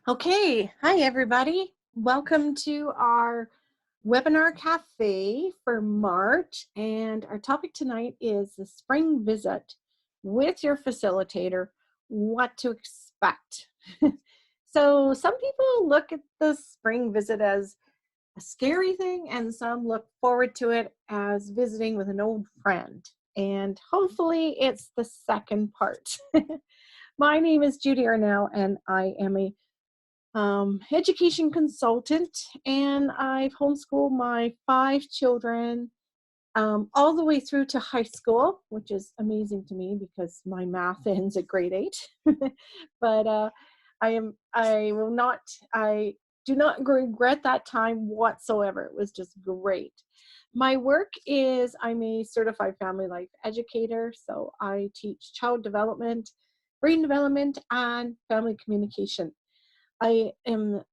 Okay, hi everybody. Welcome to our webinar cafe for March, and our topic tonight is the spring visit with your facilitator, what to expect. So some people look at the spring visit as a scary thing, and some look forward to it as visiting with an old friend. And hopefully it's the second part. My name is Judy Arnall, and I am a education consultant, and I've homeschooled my 5 children all the way through to high school, which is amazing to me because my math ends at grade 8. But I do not regret that time whatsoever. It was just great. My work is I'm a certified family life educator, so I teach child development, brain development, and family communication. I am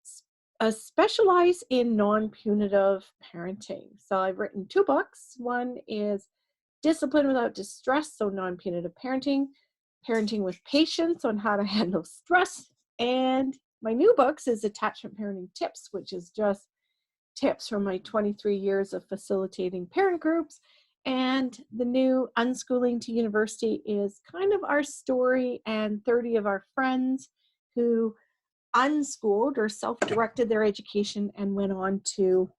specialized in non-punitive parenting. So I've written 2 books. One is Discipline Without Distress, so non-punitive parenting, Parenting with Patience on how to handle stress. And my new books is Attachment Parenting Tips, which is just tips from my 23 years of facilitating parent groups. And the new Unschooling to University is kind of our story and 30 of our friends who unschooled or self-directed their education and went on to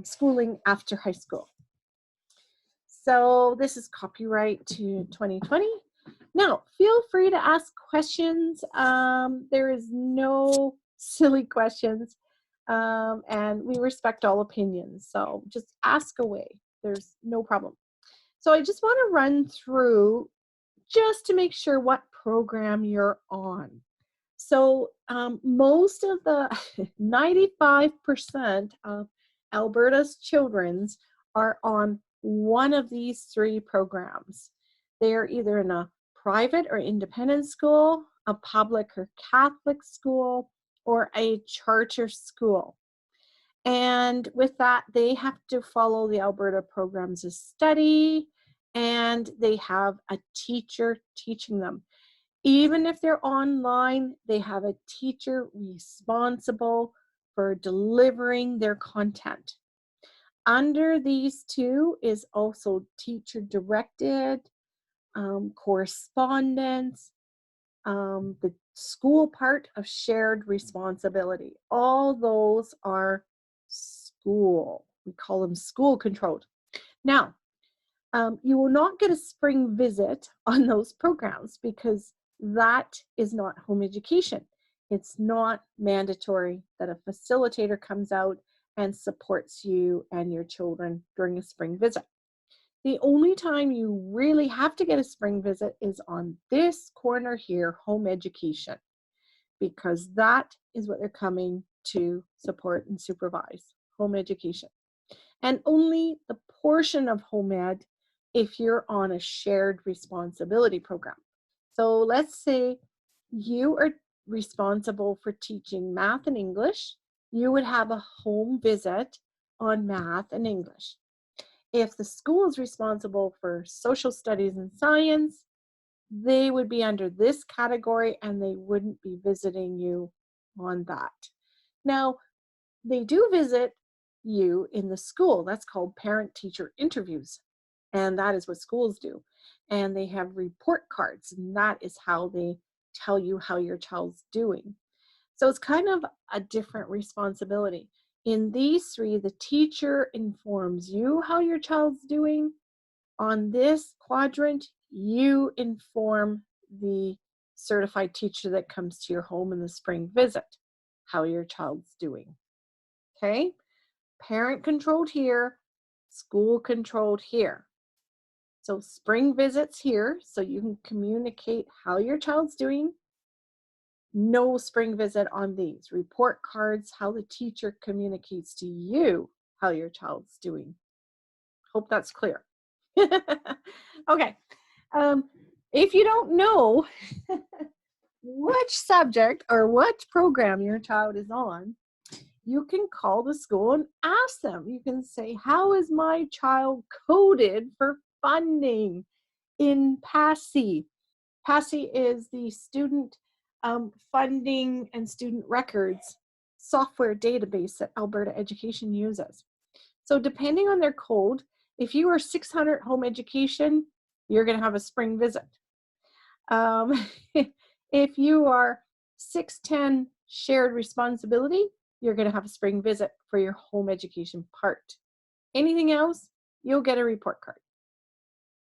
schooling after high school. So this is copyright to 2020. Now, feel free to ask questions. There is no silly questions, and we respect all opinions. So just ask away. There's no problem. So I just want to run through just to make sure what program you're on. So most of the 95% of Alberta's children's are on one of these 3 programs. They are either in a private or independent school, a public or Catholic school, or a charter school. And with that, they have to follow the Alberta programs of study, and they have a teacher teaching them. Even if they're online, they have a teacher responsible for delivering their content. Under these 2 is also teacher-directed, correspondence, the school part of shared responsibility. All those are school. We call them school-controlled. Now, you will not get a spring visit on those programs because that is not home education. It's not mandatory that a facilitator comes out and supports you and your children during a spring visit. The only time you really have to get a spring visit is on this corner here, home education, because that is what they're coming to support and supervise, home education. And only the portion of home ed if you're on a shared responsibility program. So let's say you are responsible for teaching math and English. You would have a home visit on math and English. If the school is responsible for social studies and science, they would be under this category and they wouldn't be visiting you on that. Now, they do visit you in the school. That's called parent-teacher interviews. And that is what schools do. And they have report cards, and that is how they tell you how your child's doing. So it's kind of a different responsibility. In these 3, the teacher informs you how your child's doing. On this quadrant, you inform the certified teacher that comes to your home in the spring visit how your child's doing. Okay? Parent controlled here, school controlled here. So spring visits here, so you can communicate how your child's doing. No spring visit on these. Report cards, how the teacher communicates to you how your child's doing. Hope that's clear. Okay. If you don't know which subject or which program your child is on, you can call the school and ask them. You can say, how is my child coded for funding in PASI? PASI is the Student funding and student records software database that Alberta Education uses. So depending on their code, if you are 600 home education, you're going to have a spring visit. If you are 610 shared responsibility, you're going to have a spring visit for your home education part. Anything else, you'll get a report card.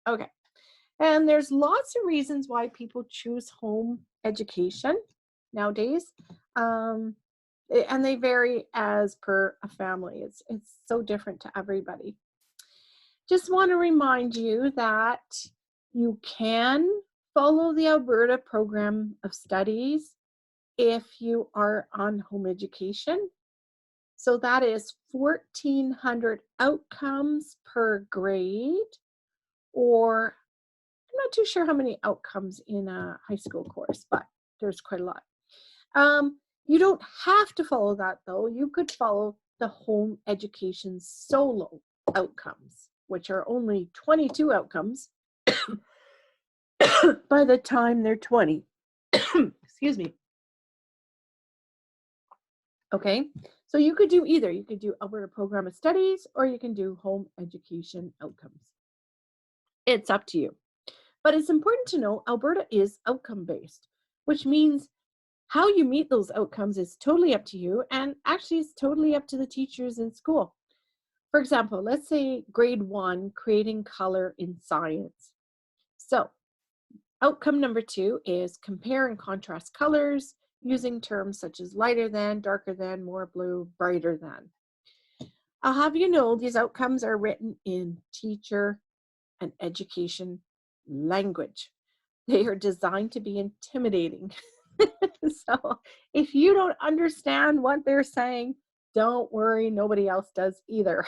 Okay. And there's lots of reasons why people choose home education nowadays. And they vary as per a family. It's so different to everybody. Just want to remind you that you can follow the Alberta Program of Studies if you are on home education. So that is 1,400 outcomes per grade, or I'm not too sure how many outcomes in a high school course, but there's quite a lot. You don't have to follow that though. You could follow the home education solo outcomes, which are only 22 outcomes by the time they're 20. Excuse me. Okay, so you could do either. You could do Alberta Program of Studies, or you can do home education outcomes. It's up to you. But it's important to know Alberta is outcome-based, which means how you meet those outcomes is totally up to you, and actually it's totally up to the teachers in school. For example, let's say grade 1, creating color in science. So outcome number 2 is compare and contrast colors using terms such as lighter than, darker than, more blue, brighter than. I'll have you know these outcomes are written in teacher and education language. They are designed to be intimidating. So if you don't understand what they're saying, don't worry, nobody else does either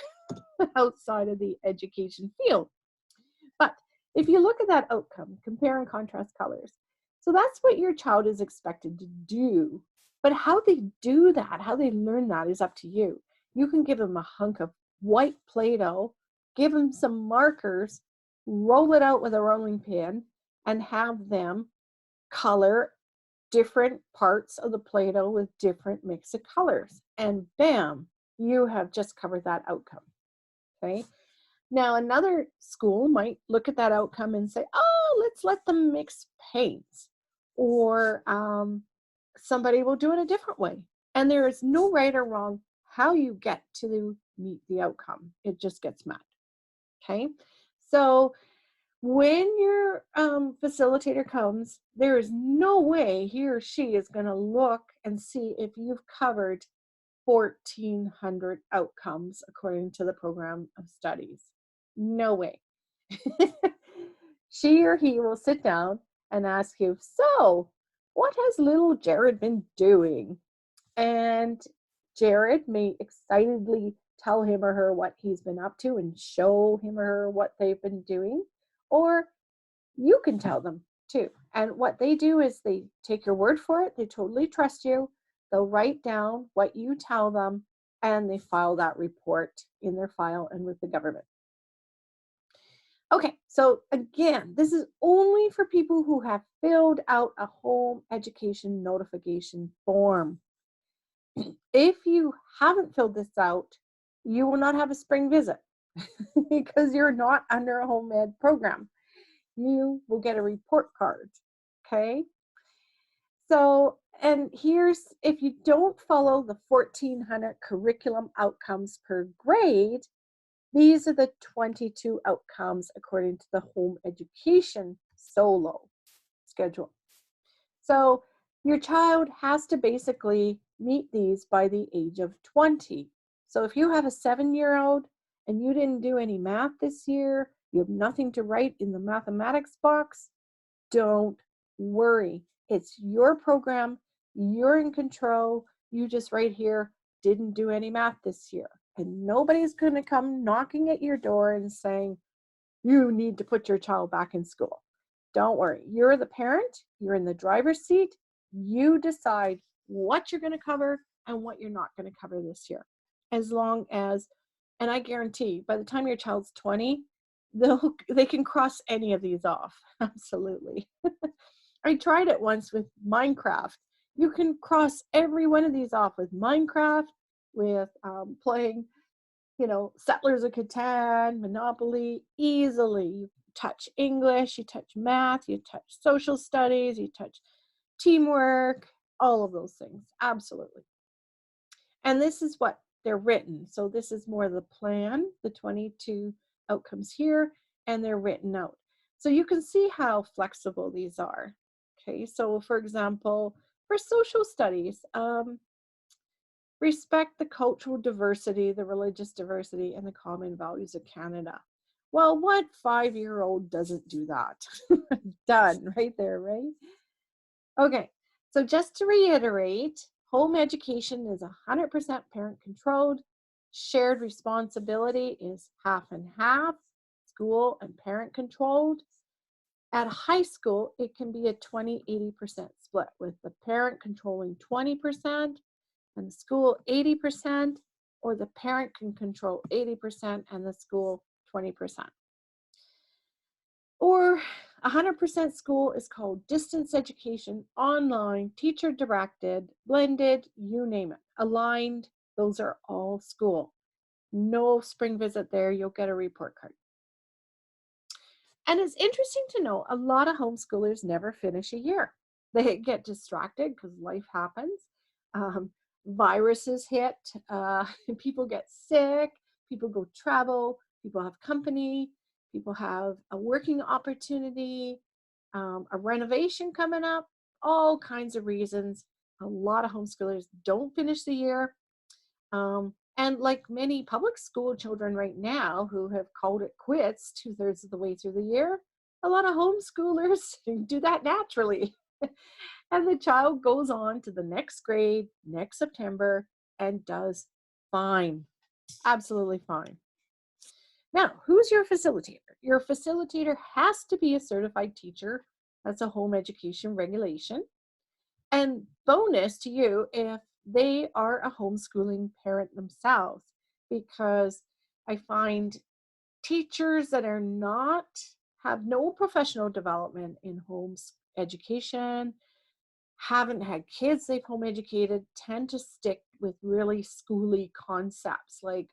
outside of the education field. But if you look at that outcome, compare and contrast colors, so that's what your child is expected to do. But how they do that, how they learn that is up to you. You can give them a hunk of white Play-Doh, give them some markers, roll it out with a rolling pin, and have them color different parts of the Play-Doh with different mix of colors. And bam, you have just covered that outcome. Okay. Now, another school might look at that outcome and say, oh, let's let them mix paints. Or somebody will do it a different way. And there is no right or wrong how you get to meet the outcome. It just gets met. Okay. So when your facilitator comes, there is no way he or she is going to look and see if you've covered 1,400 outcomes according to the program of studies. No way. She or he will sit down and ask you, so what has little Jared been doing? And Jared may excitedly tell him or her what he's been up to and show him or her what they've been doing. Or you can tell them too. And what they do is they take your word for it. They totally trust you. They'll write down what you tell them, and they file that report in their file and with the government. Okay, so again, this is only for people who have filled out a home education notification form. If you haven't filled this out, you will not have a spring visit because you're not under a home ed program. You will get a report card, okay? So, and here's, if you don't follow the 1,400 curriculum outcomes per grade, these are the 22 outcomes according to the home education solo schedule. So your child has to basically meet these by the age of 20. So if you have a 7-year-old and you didn't do any math this year, you have nothing to write in the mathematics box, don't worry. It's your program. You're in control. You just right here didn't do any math this year. And nobody's going to come knocking at your door and saying, you need to put your child back in school. Don't worry. You're the parent. You're in the driver's seat. You decide what you're going to cover and what you're not going to cover this year. As long as, and I guarantee by the time your child's 20, they can cross any of these off. Absolutely. I tried it once with Minecraft. You can cross every one of these off with Minecraft, with playing, Settlers of Catan, Monopoly, easily. You touch English, you touch math, you touch social studies, you touch teamwork, all of those things, absolutely. And this is what they're written. So this is more the plan, the 22 outcomes here, and they're written out. So you can see how flexible these are. Okay, so for example, for social studies, respect the cultural diversity, the religious diversity, and the common values of Canada. Well, what 5-year-old doesn't do that? Done right there, right? Okay, so just to reiterate, home education is 100% parent controlled. Shared responsibility is half and half, school and parent controlled. At high school, it can be a 20-80% split, with the parent controlling 20% and the school 80%, or the parent can control 80% and the school 20%. Or 100% school is called distance education, online, teacher directed, blended, you name it, aligned, those are all school. No spring visit there, you'll get a report card. And it's interesting to know a lot of homeschoolers never finish a year. They get distracted because life happens. Viruses hit, people get sick, people go travel, people have company, people have a working opportunity, a renovation coming up, all kinds of reasons. A lot of homeschoolers don't finish the year. And like many public school children right now who have called it quits 2/3 of the way through the year, a lot of homeschoolers do that naturally. And the child goes on to the next grade next September and does fine, absolutely fine. Now, who's your facilitator? Your facilitator has to be a certified teacher. That's a home education regulation. And bonus to you if they are a homeschooling parent themselves, because I find teachers that are not, have no professional development in home education, haven't had kids they've home educated, tend to stick with really schooly concepts like,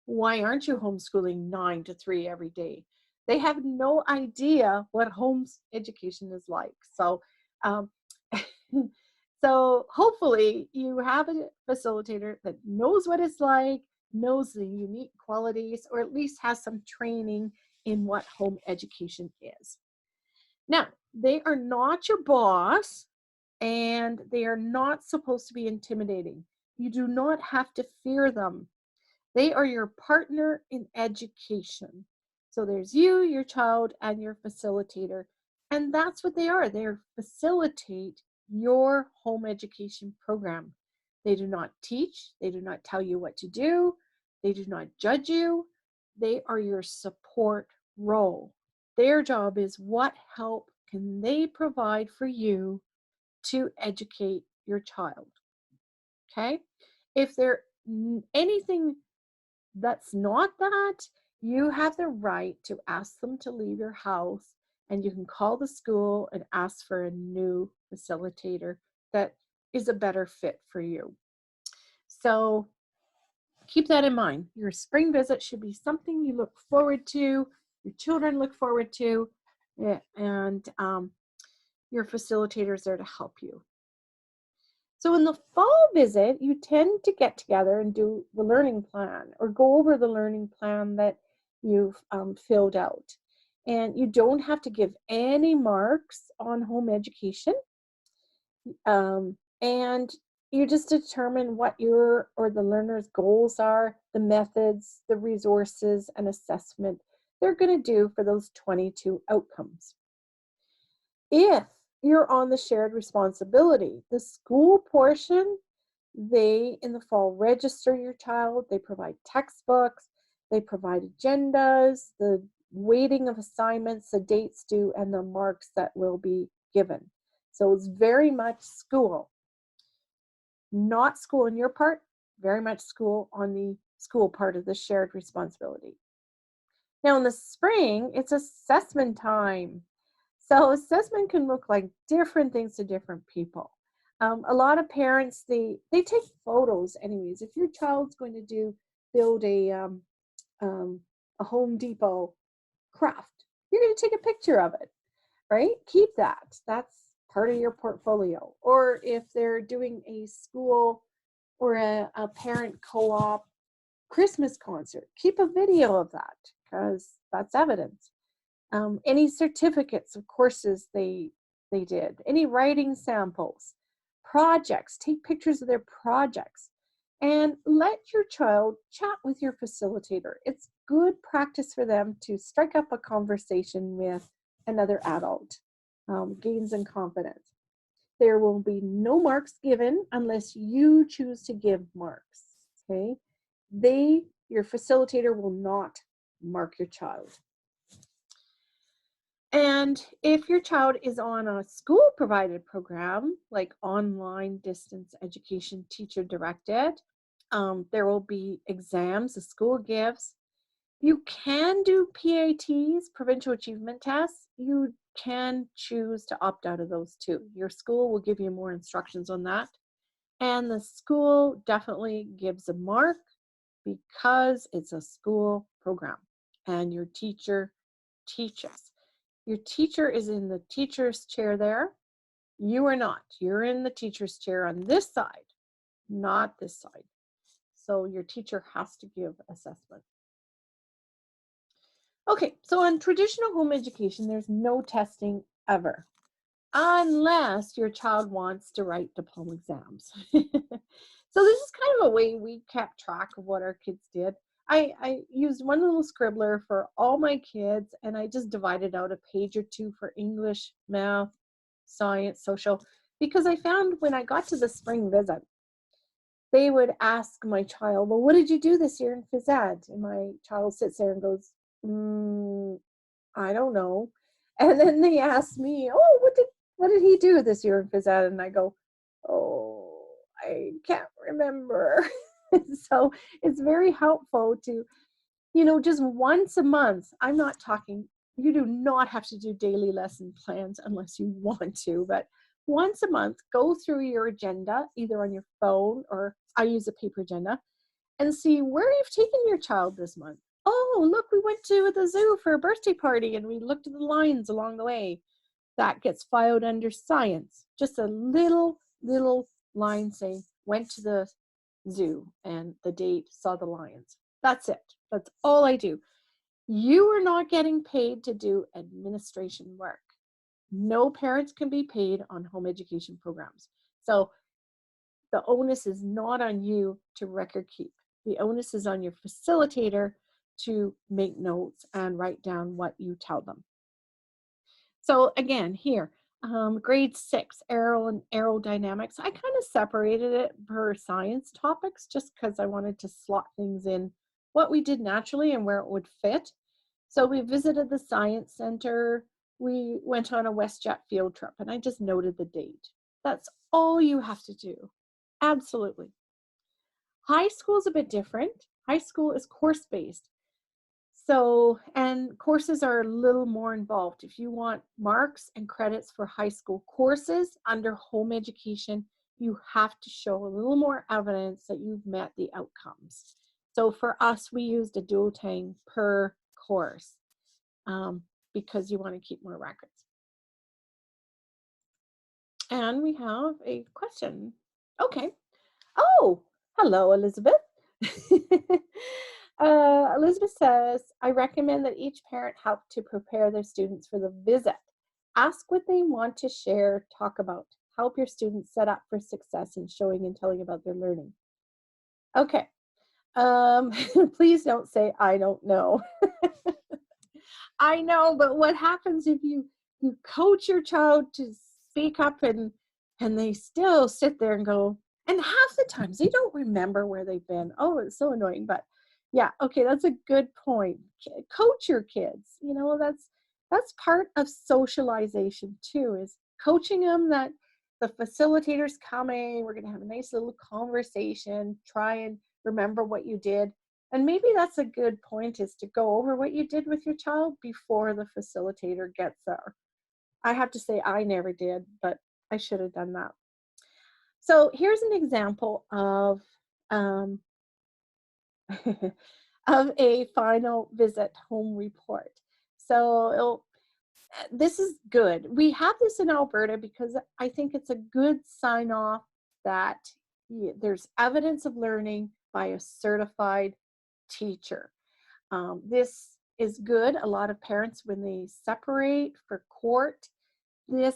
why aren't you homeschooling 9 to 3 every day? They have no idea what home education is like. So so hopefully you have a facilitator that knows what it's like, knows the unique qualities, or at least has some training in what home education is. Now, they are not your boss, and they are not supposed to be intimidating. You do not have to fear them. They are your partner in education. So there's you, your child, and your facilitator. And that's what they are. They facilitate your home education program. They do not teach. They do not tell you what to do. They do not judge you. They are your support role. Their job is, what help can they provide for you to educate your child? Okay? If there anything that's not that, you have the right to ask them to leave your house, and you can call the school and ask for a new facilitator that is a better fit for you. So keep that in mind. Your spring visit should be something you look forward to, your children look forward to, and your facilitator is there to help you. So in the fall visit, you tend to get together and do the learning plan, or go over the learning plan that you've filled out. And you don't have to give any marks on home education. And you just determine what your or the learner's goals are, the methods, the resources, and assessment they're going to do for those 22 outcomes. If you're on the shared responsibility, the school portion, they in the fall register your child, they provide textbooks, they provide agendas, the weighting of assignments, the dates due, and the marks that will be given. So it's very much school. Not school on your part, very much school on the school part of the shared responsibility. Now in the spring, it's assessment time. So assessment can look like different things to different people. A lot of parents, they take photos anyways. If your child's going to build a Home Depot craft, you're going to take a picture of it, right? Keep that. That's part of your portfolio. Or if they're doing a school or a parent co-op Christmas concert, keep a video of that because that's evidence. Any certificates of courses they did, any writing samples, projects, take pictures of their projects, and let your child chat with your facilitator. It's good practice for them to strike up a conversation with another adult, gains in confidence. There will be no marks given unless you choose to give marks, okay? Your facilitator will not mark your child. And if your child is on a school-provided program, like online distance education, teacher-directed, there will be exams the school gives. You can do PATs, provincial achievement tests. You can choose to opt out of those too. Your school will give you more instructions on that. And the school definitely gives a mark because it's a school program and your teacher teaches. Your teacher is in the teacher's chair there. You are not. You're in the teacher's chair on this side, not this side. So your teacher has to give assessment. Okay, so in traditional home education, there's no testing ever, unless your child wants to write diploma exams. So this is kind of a way we kept track of what our kids did. I used one little scribbler for all my kids, and I just divided out a page or two for English, math, science, social, because I found when I got to the spring visit, they would ask my child, well, what did you do this year in phys ed? And my child sits there and goes, I don't know. And then they ask me, oh, what did he do this year in phys ed? And I go, oh, I can't remember. So it's very helpful to, just once a month. I'm not talking, you do not have to do daily lesson plans unless you want to, but once a month, go through your agenda, either on your phone or I use a paper agenda, and see where you've taken your child this month. Oh, look, we went to the zoo for a birthday party and we looked at the lines along the way. That gets filed under science. Just a little line saying, went to the zoo and the date, saw the lions. That's it. That's all I do. You are not getting paid to do administration work. No parents can be paid on home education programs. So the onus is not on you to record keep. The onus is on your facilitator to make notes and write down what you tell them. So again, here, grade 6, aero and aerodynamics, I kind of separated it per science topics just because I wanted to slot things in what we did naturally and where it would fit. So we visited the science center, we went on a WestJet field trip, and I just noted the date. That's all you have to do. Absolutely. High school is a bit different. High school is course-based. So, and courses are a little more involved. If you want marks and credits for high school courses under home education, you have to show a little more evidence that you've met the outcomes. So for us, we used a duotang per course because you want to keep more records. And we have a question. Okay. Oh, hello, Elizabeth. Elizabeth says, I recommend that each parent help to prepare their students for the visit. Ask what they want to share, talk about. Help your students set up for success in showing and telling about their learning. Okay. Please don't say, I don't know. I know, but what happens if you coach your child to speak up and they still sit there and go, and half the times they don't remember where they've been. Oh, it's so annoying. But yeah, okay, that's a good point. Coach your kids. That's part of socialization too, is coaching them that the facilitator's coming. We're going to have a nice little conversation. Try and remember what you did. And maybe that's a good point, is to go over what you did with your child before the facilitator gets there. I have to say I never did, but I should have done that. So here's an example of um, of a final visit home report. So this is good. We have this in Alberta because I think it's a good sign off that there's evidence of learning by a certified teacher. This is good. A lot of parents, when they separate for court, this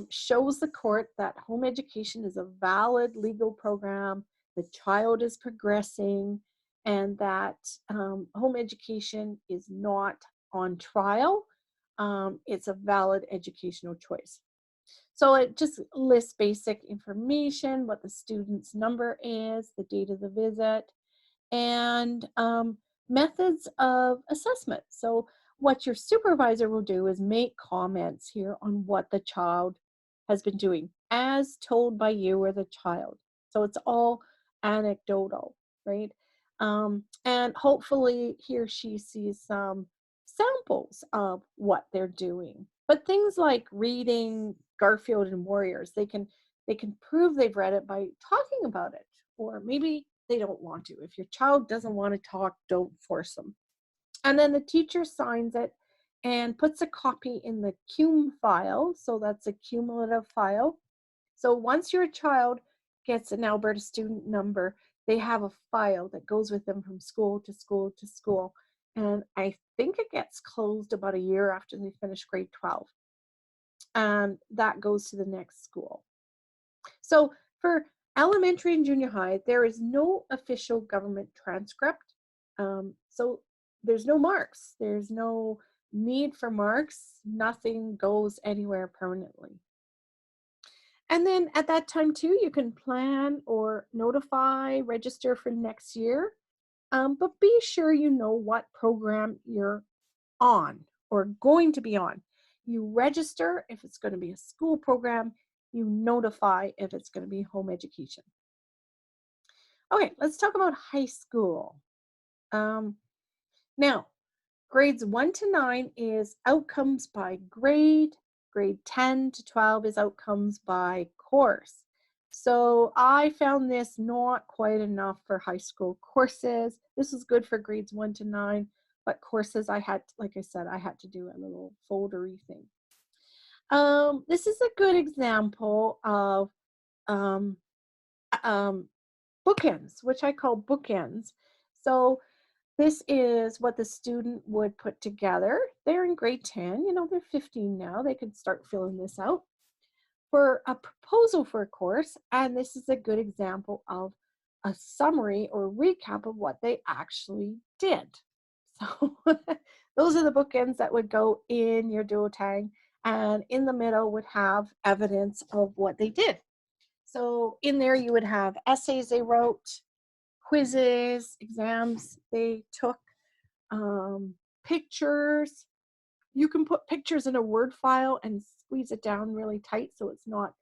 shows the court that home education is a valid legal program, the child is progressing, and that home education is not on trial. It's a valid educational choice. So it just lists basic information, what the student's number is, the date of the visit, and methods of assessment. So what your supervisor will do is make comments here on what the child has been doing as told by you or the child. So it's all anecdotal, right? And hopefully he or she sees some samples of what they're doing. But things like reading Garfield and Warriors, they can prove they've read it by talking about it, or maybe they don't want to. If your child doesn't want to talk, don't force them. And then the teacher signs it and puts a copy in the cum file. So that's a cumulative file. So once your child gets an Alberta student number, they have a file that goes with them from school to school to school. And I think it gets closed about a year after they finish grade 12. And that goes to the next school. So for elementary and junior high, there is no official government transcript. So there's no marks. There's no need for marks. Nothing goes anywhere permanently. And then at that time too, you can plan or notify, register for next year. But be sure you know what program you're on or going to be on. You register if it's going to be a school program. You notify if it's going to be home education. Okay, let's talk about high school. Now, grades 1 to 9 is outcomes by grade. Grade 10 to 12 is outcomes by course. So I found this not quite enough for high school courses. This is good for grades 1 to 9, but courses I had, like I said, I had to do a little foldery thing. This is a good example of bookends, which I call bookends. So this is what the student would put together. They're in grade 10, they're 15 now. They could start filling this out for a proposal for a course. And this is a good example of a summary or recap of what they actually did. So those are the bookends that would go in your duotang, and in the middle would have evidence of what they did. So in there you would have essays they wrote, quizzes, exams they took, pictures. You can put pictures in a Word file and squeeze it down really tight so it's not,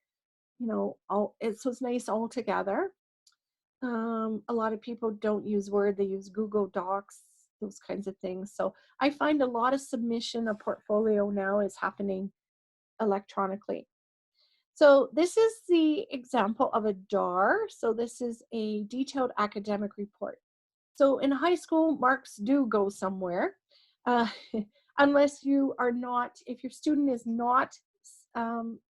so it's nice all together. A lot of people don't use Word, they use Google Docs, those kinds of things. So I find a lot of submission of portfolio now is happening electronically. So this is the example of a DAR. So this is a detailed academic report. So in high school, marks do go somewhere, unless you are not, if your student is not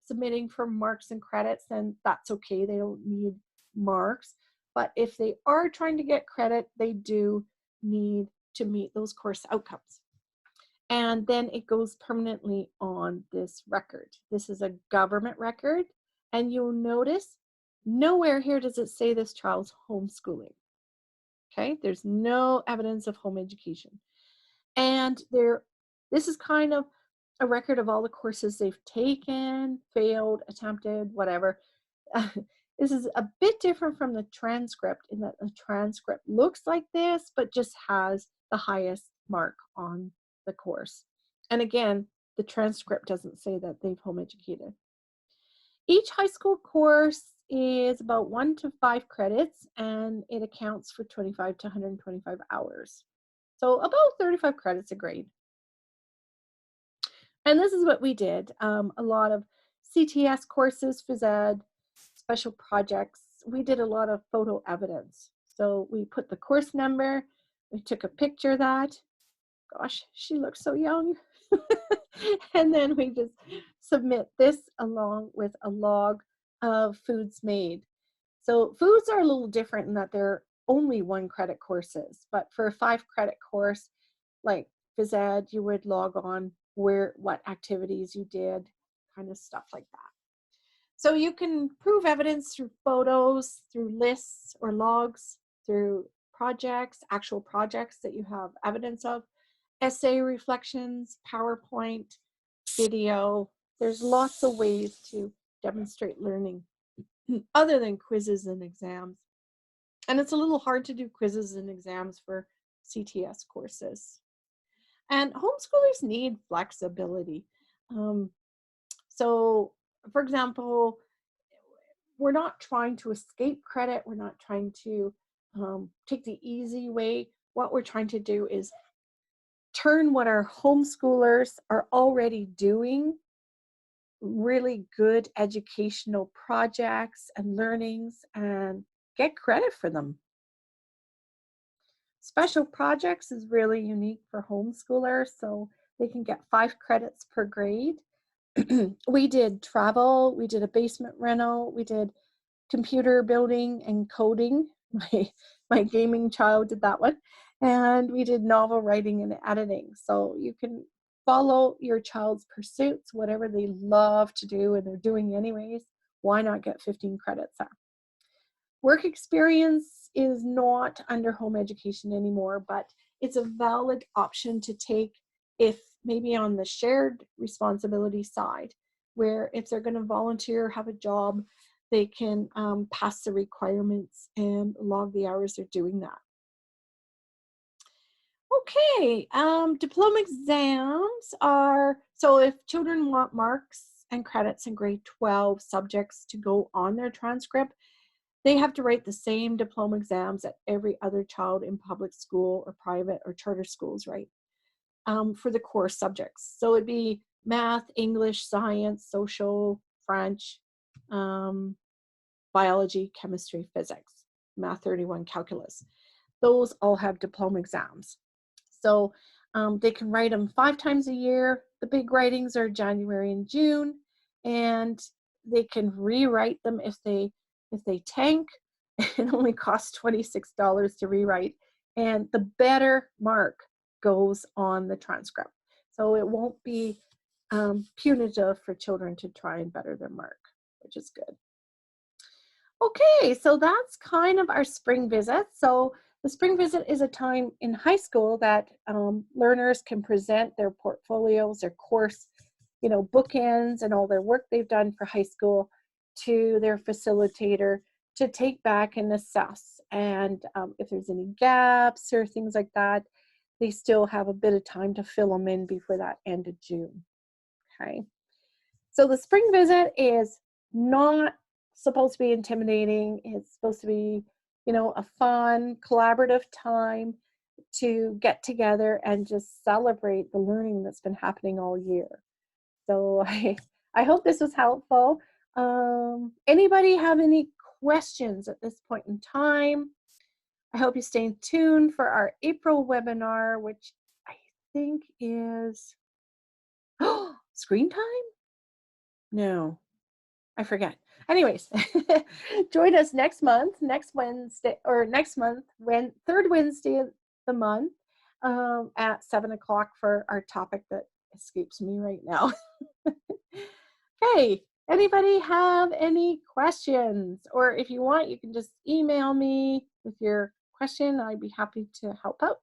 submitting for marks and credits, then that's okay, they don't need marks. But if they are trying to get credit, they do need to meet those course outcomes. And then it goes permanently on this record. This is a government record, and you'll notice nowhere here does it say this child's homeschooling. Okay, there's no evidence of home education. And this is kind of a record of all the courses they've taken, failed, attempted, whatever. This is a bit different from the transcript in that the transcript looks like this, but just has the highest mark on the course. And again, the transcript doesn't say that they've home educated. Each high school course is about 1 to 5 credits, and it accounts for 25 to 125 hours. So about 35 credits a grade. And this is what we did. A lot of CTS courses, phys ed, special projects. We did a lot of photo evidence. So we put the course number, we took a picture of that. Gosh, she looks so young. And then we just submit this along with a log of foods made. So foods are a little different in that they're only 1 credit courses, but for a 5 credit course, like phys ed, you would log on what activities you did, kind of stuff like that. So you can prove evidence through photos, through lists or logs, through projects, actual projects that you have evidence of, essay reflections, PowerPoint, video. There's lots of ways to demonstrate learning other than quizzes and exams. And it's a little hard to do quizzes and exams for CTS courses. And homeschoolers need flexibility. So, for example, we're not trying to escape credit. We're not trying to take the easy way. What we're trying to do is turn what our homeschoolers are already doing, really good educational projects and learnings, and get credit for them. Special projects is really unique for homeschoolers, so they can get 5 credits per grade. We did travel, we did a basement rental, we did computer building and coding. My gaming child did that one. And we did novel writing and editing. So you can follow your child's pursuits, whatever they love to do and they're doing anyways. Why not get 15 credits there? Work experience is not under home education anymore, but it's a valid option to take if maybe on the shared responsibility side, where if they're going to volunteer, have a job, they can pass the requirements and log the hours they're doing that. Okay, diploma exams are, so if children want marks and credits in grade 12 subjects to go on their transcript, they have to write the same diploma exams that every other child in public school or private or charter schools write for the core subjects. So it'd be math, English, science, social, French, biology, chemistry, physics, math 31, calculus. Those all have diploma exams. So they can write them 5 times a year. The big writings are January and June, and they can rewrite them if they tank. It only costs $26 to rewrite, and the better mark goes on the transcript. So it won't be punitive for children to try and better their mark, which is good. Okay, so that's kind of our spring visit. So the spring visit is a time in high school that learners can present their portfolios, their course, bookends and all their work they've done for high school to their facilitator to take back and assess. And if there's any gaps or things like that, they still have a bit of time to fill them in before that end of June. Okay, so the spring visit is not supposed to be intimidating. It's supposed to be, a fun, collaborative time to get together and just celebrate the learning that's been happening all year. So I hope this was helpful. Anybody have any questions at this point in time? I hope you stay tuned for our April webinar, which I think is screen time? No, I forget. Anyways, join us next month, third Wednesday of the month at 7 o'clock for our topic that escapes me right now. Okay, anybody have any questions? Or if you want, you can just email me with your question. I'd be happy to help out.